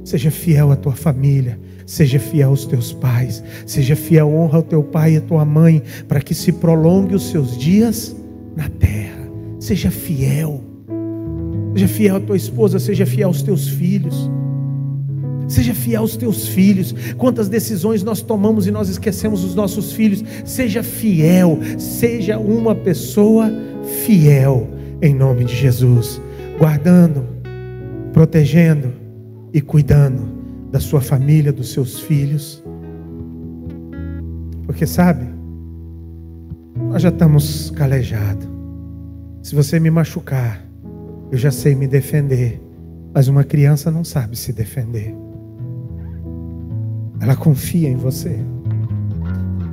S1: Seja fiel à tua família. Seja fiel aos teus pais. Seja fiel, honra ao teu pai e à tua mãe, para que se prolongue os seus dias na terra. Seja fiel. Seja fiel à tua esposa. Seja fiel aos teus filhos. Seja fiel aos teus filhos. Quantas decisões nós tomamos e nós esquecemos os nossos filhos. Seja fiel. Seja uma pessoa fiel, em nome de Jesus. Guardando, protegendo e cuidando da sua família, dos seus filhos. Porque sabe, nós já estamos calejados. Se você me machucar, eu já sei me defender. Mas uma criança não sabe se defender. Ela confia em você.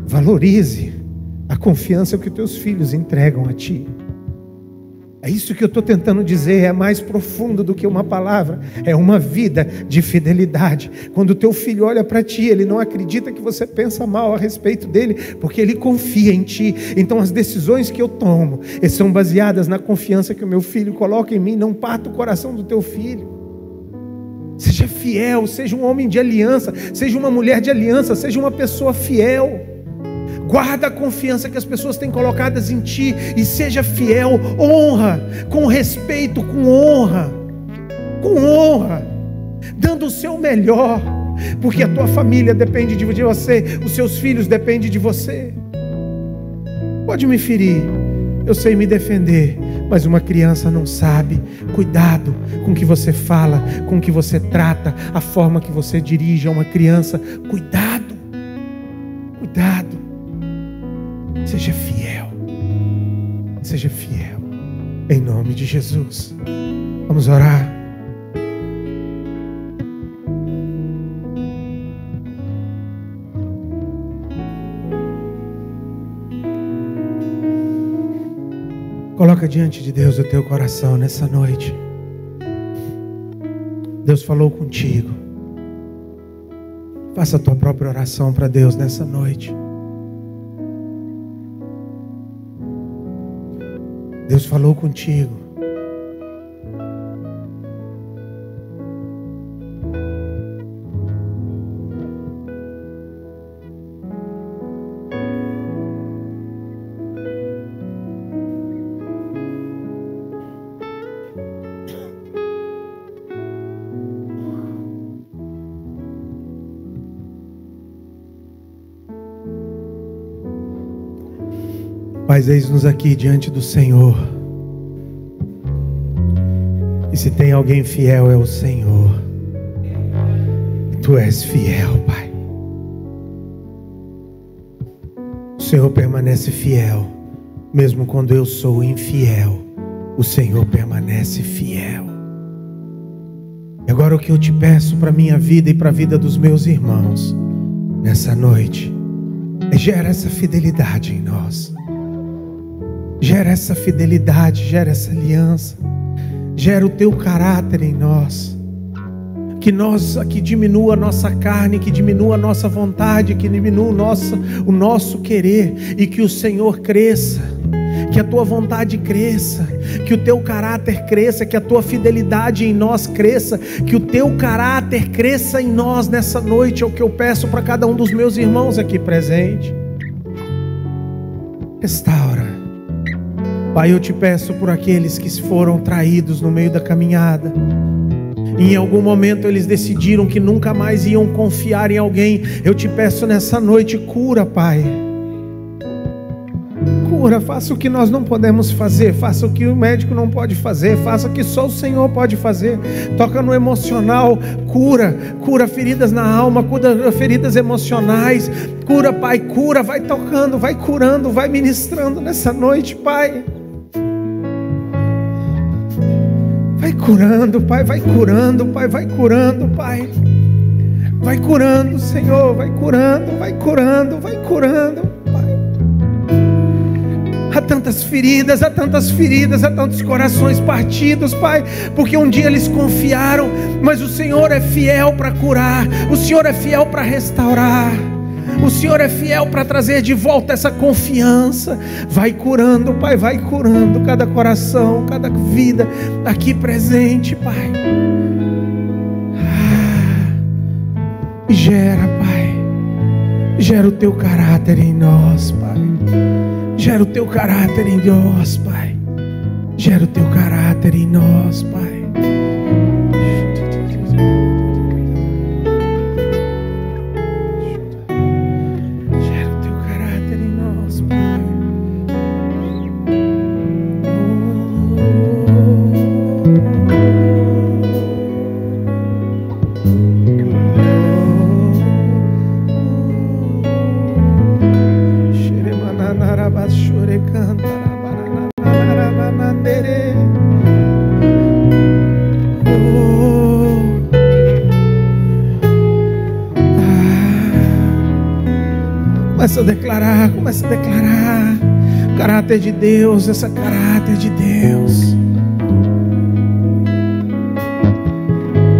S1: Valorize a confiança que os teus filhos entregam a ti. É isso que eu estou tentando dizer, é mais profundo do que uma palavra, é uma vida de fidelidade. Quando o teu filho olha para ti, ele não acredita que você pensa mal a respeito dele, porque ele confia em ti. Então as decisões que eu tomo são baseadas na confiança que o meu filho coloca em mim. Não parta o coração do teu filho. Seja fiel, seja um homem de aliança, seja uma mulher de aliança, seja uma pessoa fiel. Guarda a confiança que as pessoas têm colocadas em ti e seja fiel. Honra, com respeito, com honra, dando o seu melhor, porque a tua família depende de você, os seus filhos dependem de você. Pode me ferir, eu sei me defender, mas uma criança não sabe. Cuidado com o que você fala, com o que você trata, a forma que você dirige a uma criança. Cuidado. Seja fiel, em nome de Jesus. Vamos orar. Coloca diante de Deus o teu coração nessa noite. Deus falou contigo. Faça a tua própria oração para Deus nessa noite. Deus falou contigo. Pai, eis-nos aqui diante do Senhor. E se tem alguém fiel é o Senhor. Tu és fiel, Pai. O Senhor permanece fiel. Mesmo quando eu sou infiel, o Senhor permanece fiel. E agora o que eu te peço para a minha vida e para a vida dos meus irmãos nessa noite é gera essa fidelidade em nós. Gera essa fidelidade, gera essa aliança. Gera o teu caráter em nós. que diminua a nossa carne, que diminua a nossa vontade, que diminua o nosso querer, e que o Senhor cresça, que a tua vontade cresça, que o teu caráter cresça, que a tua fidelidade em nós cresça, que o teu caráter cresça em nós nessa noite. É o que eu peço para cada um dos meus irmãos aqui presente. Restaura, Pai. Eu te peço por aqueles que foram traídos no meio da caminhada. Em algum momento eles decidiram que nunca mais iam confiar em alguém. Eu te peço nessa noite, cura, Pai. Cura, faça o que nós não podemos fazer, faça o que o médico não pode fazer, faça o que só o Senhor pode fazer. Toca no emocional, cura feridas na alma, cura feridas emocionais. Cura, Pai, cura, vai tocando, vai curando, vai ministrando nessa noite, Pai. Vai curando, Pai, vai curando, Pai, vai curando, Pai. Vai curando, Senhor, vai curando, vai curando, vai curando, Pai. Há tantas feridas, há tantos corações partidos, Pai, porque um dia eles confiaram, mas o Senhor é fiel para curar, o Senhor é fiel para restaurar. O Senhor é fiel para trazer de volta essa confiança. Vai curando, Pai, vai curando cada coração, cada vida aqui presente, Pai. Gera, Pai, gera o teu caráter em nós, Pai. Gera o teu caráter em nós, Pai. Gera o teu caráter em nós, Pai. Começa a declarar o caráter de Deus, esse caráter de Deus.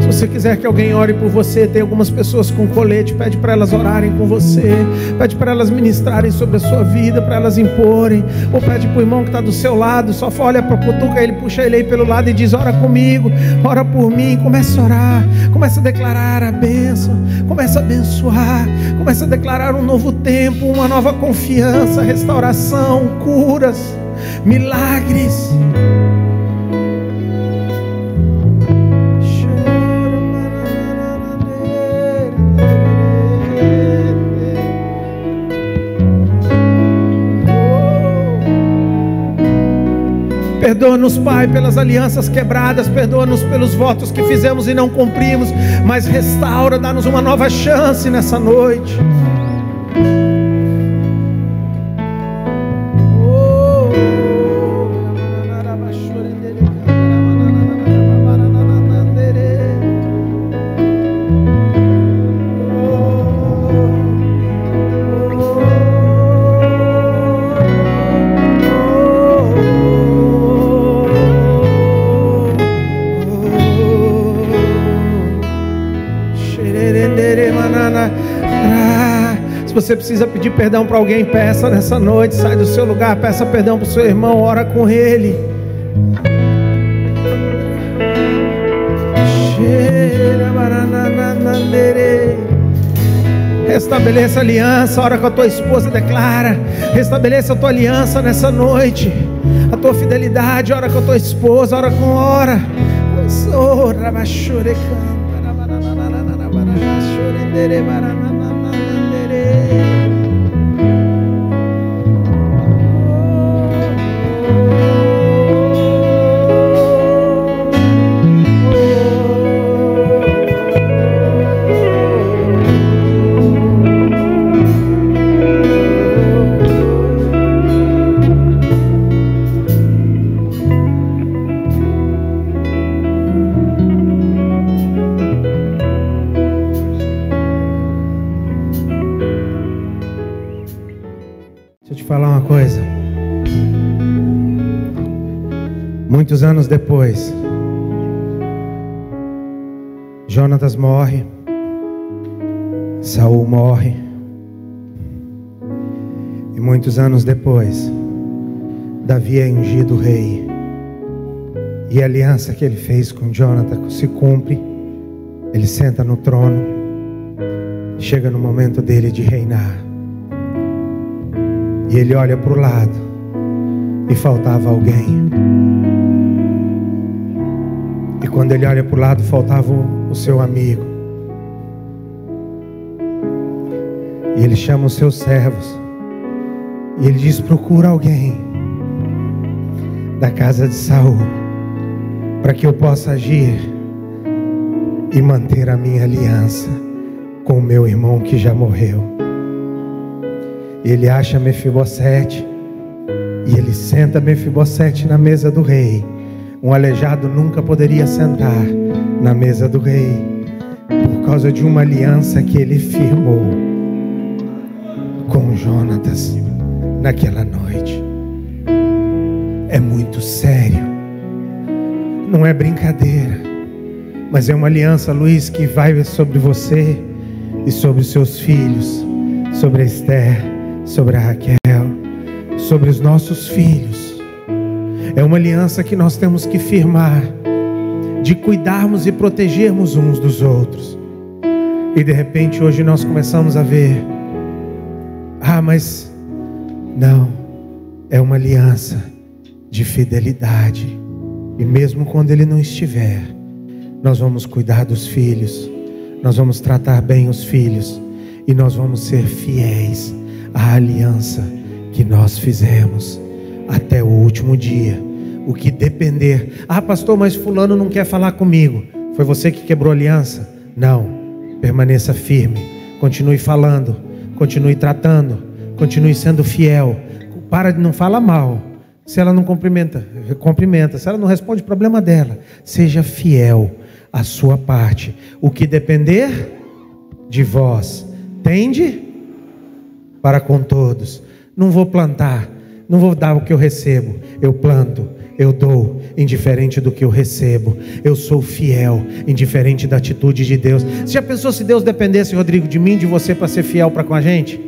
S1: Se você quiser que alguém ore por você, tem algumas pessoas com colete, pede para elas orarem com você, pede para elas ministrarem sobre a sua vida, para elas imporem, ou pede para o irmão que está do seu lado, só olha para o cutuca ele, puxa ele aí pelo lado e diz: ora comigo, ora por mim. Começa a orar, começa a declarar a bênção, começa a abençoar, começa a declarar um novo tempo, uma nova confiança, restauração, curas, milagres. Perdoa-nos, Pai, pelas alianças quebradas, perdoa-nos pelos votos que fizemos e não cumprimos, mas restaura, dá-nos uma nova chance nessa noite. Se você precisa pedir perdão para alguém, peça nessa noite. Sai do seu lugar, peça perdão para o seu irmão, ora com ele. Restabeleça a aliança, ora com a tua esposa, declara. Restabeleça a tua aliança nessa noite, a tua fidelidade, ora com a tua esposa, ora com ora. Falar uma coisa. Muitos anos depois, Jonatas morre, Saul morre, e muitos anos depois, Davi é ungido rei, e a aliança que ele fez com Jonatas se cumpre. Ele senta no trono, chega no momento dele de reinar, e ele olha para o lado, e faltava alguém. E quando ele olha para o lado, faltava o seu amigo. E ele chama os seus servos, e ele diz: procura alguém da casa de Saul, para que eu possa agir e manter a minha aliança com o meu irmão que já morreu. E ele acha Mefibosete, e ele senta Mefibosete na mesa do rei. Um aleijado nunca poderia sentar na mesa do rei, por causa de uma aliança que ele firmou com Jonatas naquela noite. É muito sério, não é brincadeira, mas é uma aliança, Luiz, que vai sobre você e sobre os seus filhos, sobre a Esther, sobre a Raquel, sobre os nossos filhos. É uma aliança que nós temos que firmar, de cuidarmos e protegermos uns dos outros. E de repente hoje nós começamos a ver: mas não, é uma aliança de fidelidade. E mesmo quando ele não estiver, nós vamos cuidar dos filhos, nós vamos tratar bem os filhos, e nós vamos ser fiéis à aliança que nós fizemos até o último dia. O que depender: pastor, mas fulano não quer falar comigo. Foi você que quebrou a aliança? Não, permaneça firme, continue falando, continue tratando, continue sendo fiel. Para de não falar mal. Se ela não cumprimenta, cumprimenta. Se ela não responde, problema dela. Seja fiel à sua parte. O que depender de vós, tende para com todos. Não vou plantar, não vou dar o que eu recebo. Eu planto, eu dou, indiferente do que eu recebo. Eu sou fiel, indiferente da atitude de Deus. Você já pensou se Deus dependesse, Rodrigo, de mim, de você, para ser fiel para com a gente?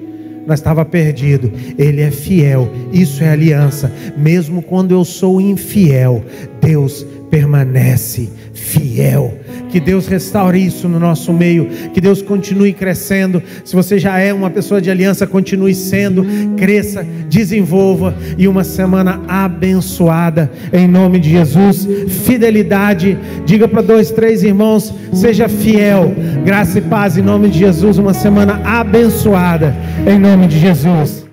S1: Nós estava perdido. Ele é fiel, isso é aliança. Mesmo quando eu sou infiel, Deus permanece fiel. Que Deus restaure isso no nosso meio, que Deus continue crescendo. Se você já é uma pessoa de aliança, continue sendo, cresça, desenvolva, e uma semana abençoada em nome de Jesus. Fidelidade, diga para 2, 3 irmãos: seja fiel. Graça e paz em nome de Jesus. Uma semana abençoada em nome de Jesus.